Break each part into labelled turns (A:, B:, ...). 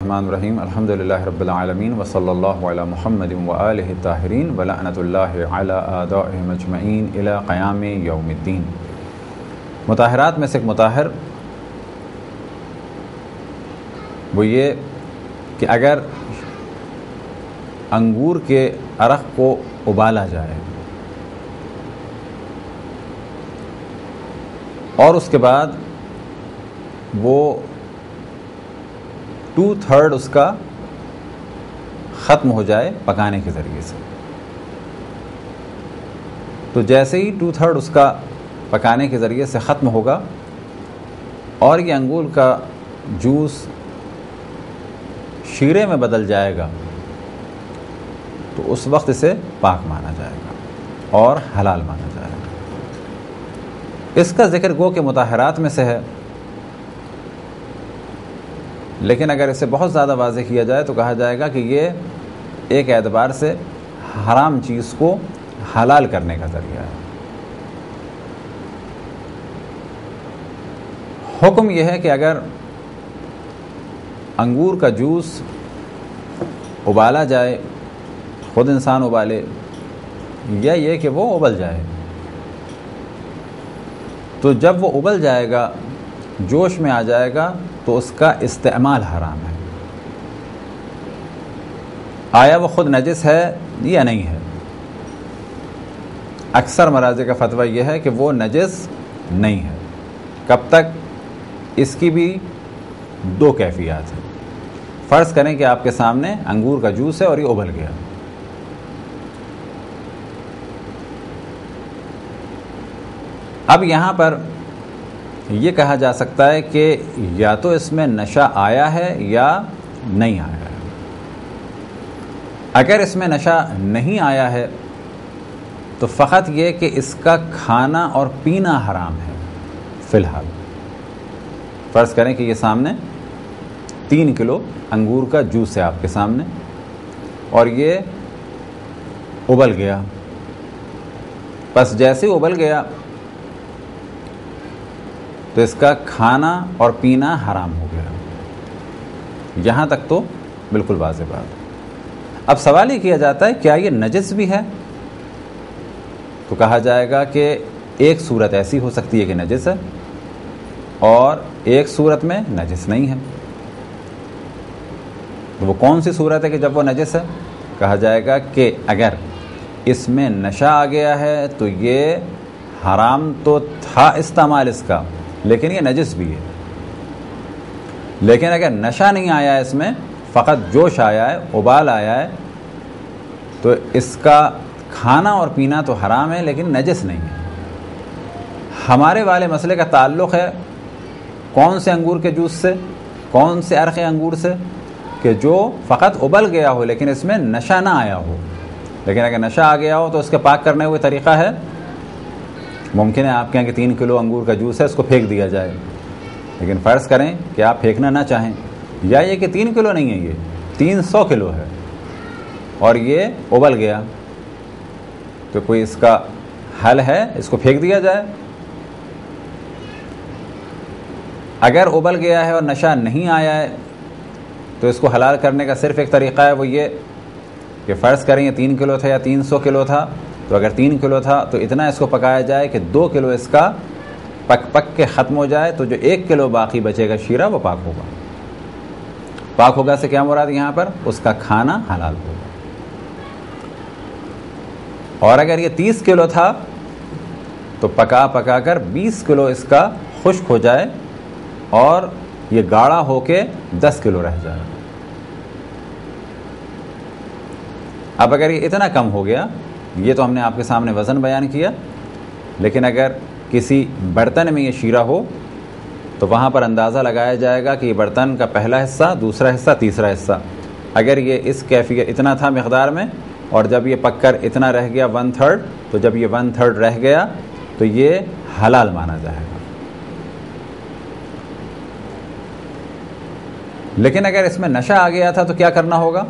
A: الرحمن الرحیم الحمدللہ رب العالمین وصلی اللہ علی محمد وآلہ الطاہرین ولعنۃ اللہ علی اعدائہم اجمعین الی قیام یوم الدین۔ مطہرات میں سے ایک مطہر وہ یہ کہ اگر انگور کے عرق کو ابالا جائے اور اس کے بعد وہ 2/3 اس کا ختم ہو جائے پکانے کے ذریعے سے، تو جیسے ہی 2/3 اس کا پکانے کے ذریعے سے ختم ہوگا اور یہ انگور کا جوس شیرے میں بدل جائے گا تو اس وقت اسے پاک مانا جائے گا اور حلال مانا جائے گا۔ اس کا ذکر گو کہ مطہرات میں سے ہے، لیکن اگر اسے بہت زیادہ واضح کیا جائے تو کہا جائے گا کہ یہ ایک اعتبار سے حرام چیز کو حلال کرنے کا ذریعہ ہے۔ حکم یہ ہے کہ اگر انگور کا جوس ابالا جائے، خود انسان ابالے یا یہ کہ وہ ابل جائے، تو جب وہ ابل جائے گا، جوش میں آ جائے گا، تو اس کا استعمال حرام ہے۔ آیا وہ خود نجس ہے یا نہیں ہے؟ اکثر مراجع کا فتویٰ یہ ہے کہ وہ نجس نہیں ہے۔ کب تک؟ اس کی بھی 2 کیفیات ہیں۔ فرض کریں کہ آپ کے سامنے انگور کا جوس ہے اور یہ ابل گیا، اب یہاں پر یہ کہا جا سکتا ہے کہ یا تو اس میں نشہ آیا ہے یا نہیں آیا ہے۔ اگر اس میں نشہ نہیں آیا ہے تو فقط یہ کہ اس کا کھانا اور پینا حرام ہے فی الحال۔ فرض کریں کہ یہ سامنے 3 کلو انگور کا جوس ہے آپ کے سامنے اور یہ ابل گیا، بس جیسے ہی ابل گیا تو اس کا کھانا اور پینا حرام ہو گیا۔ یہاں تک تو بالکل واضح بات۔ اب سوال یہ کیا جاتا ہے کیا یہ نجس بھی ہے؟ تو کہا جائے گا کہ ایک صورت ایسی ہو سکتی ہے کہ نجس ہے اور ایک صورت میں نجس نہیں ہے۔ تو وہ کون سی صورت ہے کہ جب وہ نجس ہے؟ کہا جائے گا کہ اگر اس میں نشہ آ گیا ہے تو یہ حرام تو تھا استعمال اس کا، لیکن یہ نجس بھی ہے۔ لیکن اگر نشہ نہیں آیا ہے، اس میں فقط جوش آیا ہے، ابال آیا ہے، تو اس کا کھانا اور پینا تو حرام ہے لیکن نجس نہیں ہے۔ ہمارے والے مسئلے کا تعلق ہے کون سے انگور کے جوس سے؟ کون سے عرق انگور سے؟ کہ جو فقط ابل گیا ہو لیکن اس میں نشہ نہ آیا ہو۔ لیکن اگر نشہ آ گیا ہو تو اس کے پاک کرنے ہوئے طریقہ ہے، ممکن ہے آپ کہیں کہ 3 کلو انگور کا جوس ہے، اس کو پھینک دیا جائے، لیکن فرض کریں کہ آپ پھینکنا نہ چاہیں، یا یہ کہ 3 کلو نہیں ہے، یہ 300 کلو ہے اور یہ ابل گیا، تو کوئی اس کا حل ہے اس کو پھینک دیا جائے؟ اگر ابل گیا ہے اور نشہ نہیں آیا ہے تو اس کو حلال کرنے کا صرف ایک طریقہ ہے، وہ یہ کہ فرض کریں یہ 3 کلو تھا یا 300 کلو تھا، تو اگر 3 کلو تھا تو اتنا اس کو پکایا جائے کہ 2 کلو اس کا پک کے ختم ہو جائے، تو جو 1 کلو باقی بچے گا شیرہ وہ پاک ہوگا۔ پاک ہوگا سے کیا مراد یہاں پر؟ اس کا کھانا حلال ہوگا۔ اور اگر یہ 30 کلو تھا تو پکا کر 20 کلو اس کا خشک ہو جائے اور یہ گاڑھا ہو کے 10 کلو رہ جائے۔ اب اگر یہ اتنا کم ہو گیا، یہ تو ہم نے آپ کے سامنے وزن بیان کیا، لیکن اگر کسی برتن میں یہ شیرہ ہو تو وہاں پر اندازہ لگایا جائے گا کہ یہ برتن کا پہلا حصہ، دوسرا حصہ، تیسرا حصہ، اگر یہ اس کیفیت اتنا تھا مقدار میں اور جب یہ پک کر اتنا رہ گیا 1/3، تو جب یہ 1/3 رہ گیا تو یہ حلال مانا جائے گا۔ لیکن اگر اس میں نشہ آ گیا تھا تو کیا کرنا ہوگا؟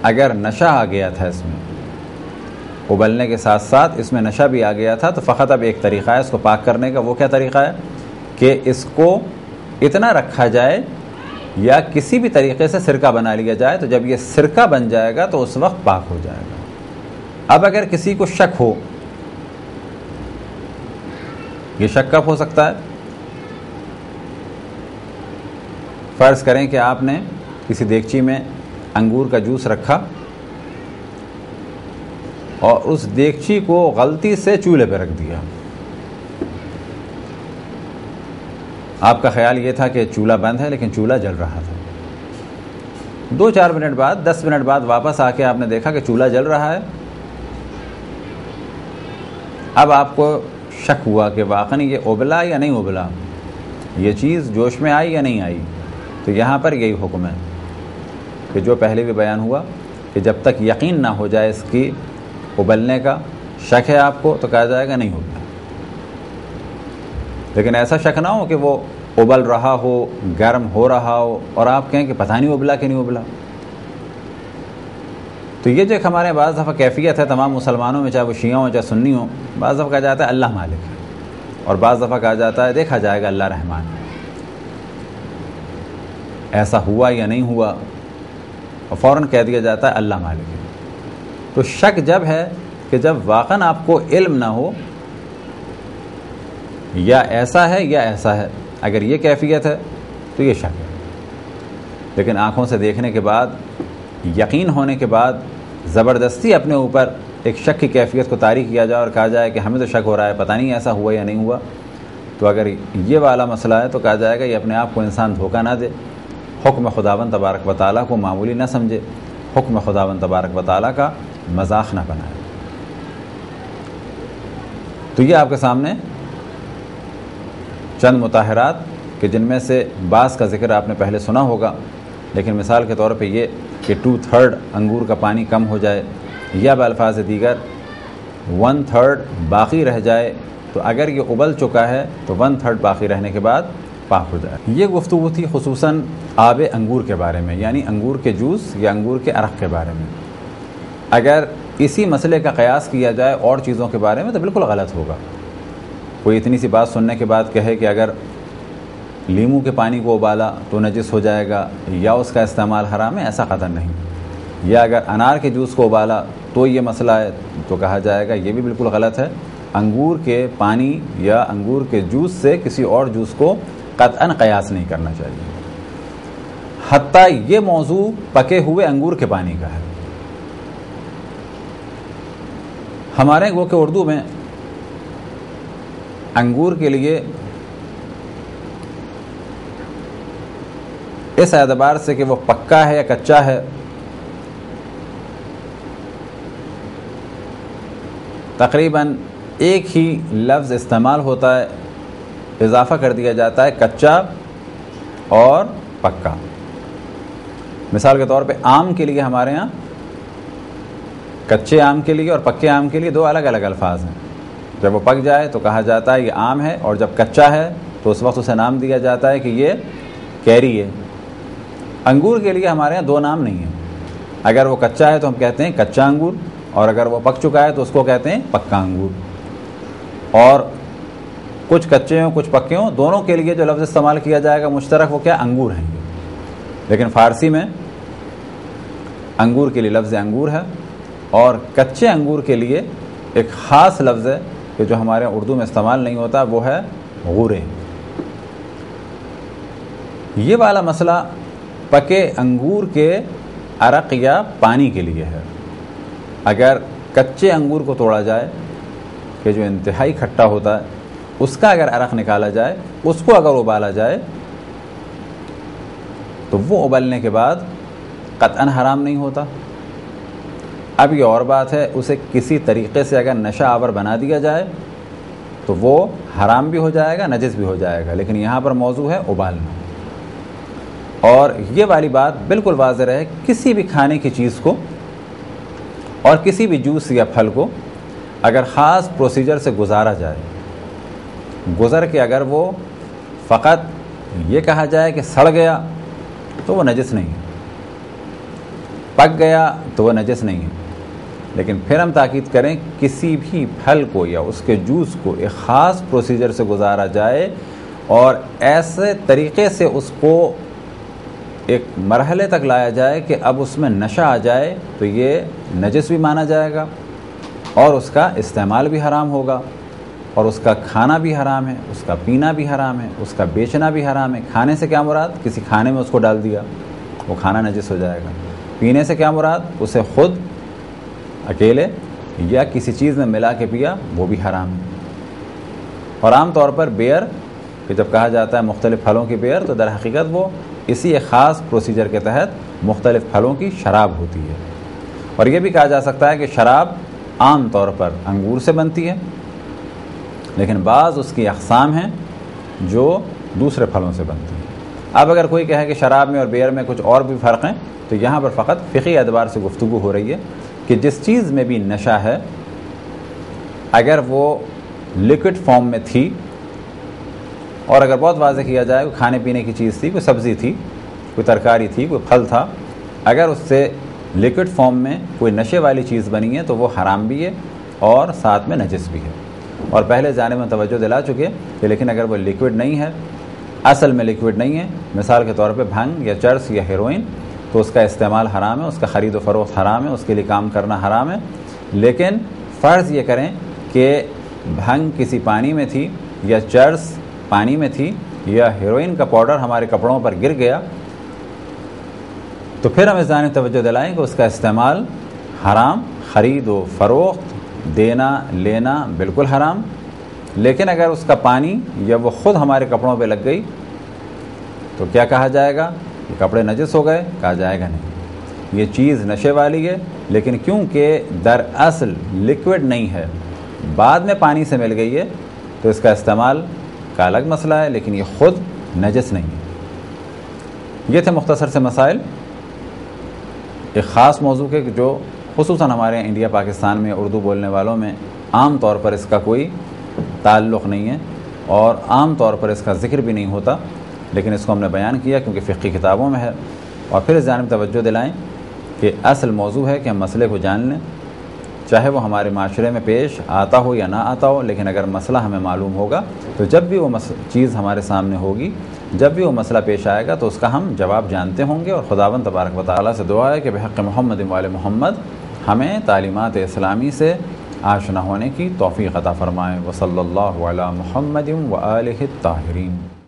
A: اگر نشہ آ گیا تھا اس میں، ابلنے کے ساتھ ساتھ اس میں نشہ بھی آ گیا تھا، تو فقط اب ایک طریقہ ہے اس کو پاک کرنے کا۔ وہ کیا طریقہ ہے؟ کہ اس کو اتنا رکھا جائے یا کسی بھی طریقے سے سرکہ بنا لیا جائے تو جب یہ سرکہ بن جائے گا تو اس وقت پاک ہو جائے گا۔ اب اگر کسی کو شک ہو، یہ شک کب ہو سکتا ہے؟ فرض کریں کہ آپ نے کسی دیگچی میں انگور کا جوس رکھا اور اس دیگچی کو غلطی سے چولہے پہ رکھ دیا۔ آپ کا خیال یہ تھا کہ چولہا بند ہے لیکن چولہا جل رہا تھا۔ 2-4 منٹ بعد، 10 منٹ بعد واپس آ کے آپ نے دیکھا کہ چولہا جل رہا ہے۔ اب آپ کو شک ہوا کہ واقعی یہ ابلا یا نہیں ابلا، یہ چیز جوش میں آئی یا نہیں آئی۔ تو یہاں پر یہی حکم ہے کہ جو پہلے بھی بیان ہوا کہ جب تک یقین نہ ہو جائے اس کی ابلنے کا، شک ہے آپ کو تو کہا جائے گا نہیں ابلا۔ لیکن ایسا شک نہ ہو کہ وہ ابل رہا ہو، گرم ہو رہا ہو اور آپ کہیں کہ پتہ نہیں ابلا کہ نہیں ابلا۔ تو یہ جو ایک ہمارے بعض دفعہ کیفیت ہے تمام مسلمانوں میں، چاہے وہ شیعہ ہوں چاہے سنی ہوں، بعض دفعہ کہا جاتا ہے اللہ مالک ہے اور بعض دفعہ کہا جاتا ہے دیکھا جائے گا اللہ رحمان ہے۔ ایسا ہوا یا نہیں ہوا اور فوراً کہہ دیا جاتا ہے اللہ مالک ہے۔ تو شک جب ہے کہ جب واقعاً آپ کو علم نہ ہو یا ایسا ہے یا ایسا ہے، اگر یہ کیفیت ہے تو یہ شک ہے۔ لیکن آنکھوں سے دیکھنے کے بعد، یقین ہونے کے بعد زبردستی اپنے اوپر ایک شک کی کیفیت کو طاری کیا جائے اور کہا جائے کہ ہمیں تو شک ہو رہا ہے، پتہ نہیں ایسا ہوا یا نہیں ہوا، تو اگر یہ والا مسئلہ ہے تو کہا جائے گا یہ اپنے آپ کو انسان دھوکہ نہ دے، حکم خداوند تبارک و تعالیٰ کو معمولی نہ سمجھے، حکم خداوند تبارک و تعالیٰ کا مذاق نہ بنائے۔ تو یہ آپ کے سامنے چند مطہرات کہ جن میں سے بعض کا ذکر آپ نے پہلے سنا ہوگا، لیکن مثال کے طور پہ یہ کہ 2/3 انگور کا پانی کم ہو جائے یا بالفاظ دیگر 1/3 باقی رہ جائے، تو اگر یہ ابل چکا ہے تو 1/3 باقی رہنے کے بعد پاک ہو جائے۔ یہ گفتگو تھی خصوصاً آب انگور کے بارے میں، یعنی انگور کے جوس یا انگور کے عرق کے بارے میں۔ اگر اسی مسئلے کا قیاس کیا جائے اور چیزوں کے بارے میں تو بالکل غلط ہوگا۔ کوئی اتنی سی بات سننے کے بعد کہے کہ اگر لیموں کے پانی کو ابالا تو نجس ہو جائے گا یا اس کا استعمال حرام ہے، ایسا قطعاً نہیں۔ یا اگر انار کے جوس کو ابالا تو یہ مسئلہ ہے تو کہا جائے گا یہ بھی بالکل غلط ہے۔ انگور کے پانی یا انگور کے جوس سے کسی اور جوس کو قطعاً قیاس نہیں کرنا چاہیے، حتیٰ یہ موضوع پکے ہوئے انگور کے پانی کا ہے۔ ہمارے وہ کہ اردو میں انگور کے لیے اس اعتبار سے کہ وہ پکا ہے یا کچا ہے تقریباً ایک ہی لفظ استعمال ہوتا ہے، اضافہ کر دیا جاتا ہے کچا اور پکا۔ مثال کے طور پہ آم کے لیے ہمارے ہاں کچے آم کے لیے اور پکے آم کے لیے 2 الگ الگ الفاظ ہیں۔ جب وہ پک جائے تو کہا جاتا ہے یہ آم ہے، اور جب کچا ہے تو اس وقت اسے نام دیا جاتا ہے کہ یہ کیری ہے۔ انگور کے لیے ہمارے ہاں 2 نام نہیں ہیں۔ اگر وہ کچا ہے تو ہم کہتے ہیں کچا انگور، اور اگر وہ پک چکا ہے تو اس کو کہتے ہیں پکا انگور۔ اور کچھ کچے ہوں کچھ پکے ہوں، دونوں کے لیے جو لفظ استعمال کیا جائے گا مشترک وہ کیا انگور ہیں۔ لیکن فارسی میں انگور کے لیے لفظ انگور ہے، اور کچے انگور کے لیے ایک خاص لفظ ہے کہ جو ہمارے اردو میں استعمال نہیں ہوتا، وہ ہے غورے۔ یہ والا مسئلہ پکے انگور کے عرق یا پانی کے لیے ہے۔ اگر کچے انگور کو توڑا جائے کہ جو انتہائی کھٹا ہوتا ہے، اس کا اگر عرق نکالا جائے، اس کو اگر ابالا جائے تو وہ ابلنے کے بعد قطعاً حرام نہیں ہوتا۔ اب یہ اور بات ہے اسے کسی طریقے سے اگر نشہ آور بنا دیا جائے تو وہ حرام بھی ہو جائے گا، نجس بھی ہو جائے گا، لیکن یہاں پر موضوع ہے ابالنا۔ اور یہ والی بات بالکل واضح رہے، کسی بھی کھانے کی چیز کو اور کسی بھی جوس یا پھل کو اگر خاص پروسیجر سے گزارا جائے، گزر کے اگر وہ فقط یہ کہا جائے کہ سڑ گیا تو وہ نجس نہیں ہے، پک گیا تو وہ نجس نہیں ہے، لیکن پھر ہم تاکید کریں کسی بھی پھل کو یا اس کے جوس کو ایک خاص پروسیجر سے گزارا جائے اور ایسے طریقے سے اس کو ایک مرحلے تک لایا جائے کہ اب اس میں نشہ آ جائے تو یہ نجس بھی مانا جائے گا اور اس کا استعمال بھی حرام ہوگا اور اس کا کھانا بھی حرام ہے، اس کا پینا بھی حرام ہے، اس کا بیچنا بھی حرام ہے۔ کھانے سے کیا مراد؟ کسی کھانے میں اس کو ڈال دیا، وہ کھانا نجس ہو جائے گا۔ پینے سے کیا مراد؟ اسے خود اکیلے یا کسی چیز میں ملا کے پیا، وہ بھی حرام ہے۔ اور عام طور پر بیئر کہ جب کہا جاتا ہے مختلف پھلوں کی بیئر، تو در حقیقت وہ اسی ایک خاص پروسیجر کے تحت مختلف پھلوں کی شراب ہوتی ہے۔ اور یہ بھی کہا جا سکتا ہے کہ شراب عام طور پر انگور سے بنتی ہے، لیکن بعض اس کی اقسام ہیں جو دوسرے پھلوں سے بنتی ہیں۔ اب اگر کوئی کہے کہ شراب میں اور بیئر میں کچھ اور بھی فرق ہیں، تو یہاں پر فقط فقہی اعتبار سے گفتگو ہو رہی ہے کہ جس چیز میں بھی نشہ ہے، اگر وہ لیکوڈ فارم میں تھی اور اگر بہت واضح کیا جائے کوئی کھانے پینے کی چیز تھی، کوئی سبزی تھی، کوئی ترکاری تھی، کوئی پھل تھا، اگر اس سے لیکوڈ فارم میں کوئی نشے والی چیز بنی ہے تو وہ حرام بھی ہے اور ساتھ میں نجس بھی ہے۔ اور پہلے جانے میں توجہ دلا چکے کہ لیکن اگر وہ لیکوڈ نہیں ہے، اصل میں لیکوڈ نہیں ہے، مثال کے طور پہ بھنگ یا چرس یا ہیروئن، تو اس کا استعمال حرام ہے، اس کا خرید و فروخت حرام ہے، اس کے لیے کام کرنا حرام ہے۔ لیکن فرض یہ کریں کہ بھنگ کسی پانی میں تھی یا چرس پانی میں تھی یا ہیروئن کا پاؤڈر ہمارے کپڑوں پر گر گیا، تو پھر ہم اس جانب توجہ دلائیں کہ اس کا استعمال حرام، خرید و فروخت، دینا لینا بالکل حرام۔ لیکن اگر اس کا پانی یا وہ خود ہمارے کپڑوں پہ لگ گئی تو کیا کہا جائے گا؟ کہ کپڑے نجس ہو گئے؟ کہا جائے گا نہیں، یہ چیز نشے والی ہے، لیکن کیونکہ در اصل لیکوڈ نہیں ہے، بعد میں پانی سے مل گئی ہے، تو اس کا استعمال کا الگ مسئلہ ہے، لیکن یہ خود نجس نہیں ہے۔ یہ تھے مختصر سے مسائل ایک خاص موضوع کے جو خصوصاً ہمارے انڈیا پاکستان میں اردو بولنے والوں میں عام طور پر اس کا کوئی تعلق نہیں ہے اور عام طور پر اس کا ذکر بھی نہیں ہوتا، لیکن اس کو ہم نے بیان کیا کیونکہ فقہی کتابوں میں ہے۔ اور پھر اس جانب توجہ دلائیں کہ اصل موضوع ہے کہ ہم مسئلے کو جان لیں، چاہے وہ ہمارے معاشرے میں پیش آتا ہو یا نہ آتا ہو، لیکن اگر مسئلہ ہمیں معلوم ہوگا تو جب بھی وہ چیز ہمارے سامنے ہوگی، جب بھی وہ مسئلہ پیش آئے گا تو اس کا ہم جواب جانتے ہوں گے۔ اور خداوند تبارک و تعالیٰ سے دعا ہے کہ بحق محمد و آل محمد ہمیں تعلیمات اسلامی سے آشنا ہونے کی توفیق عطا فرمائے۔ وصلی اللہ علی محمد و آلہ الطاہرین۔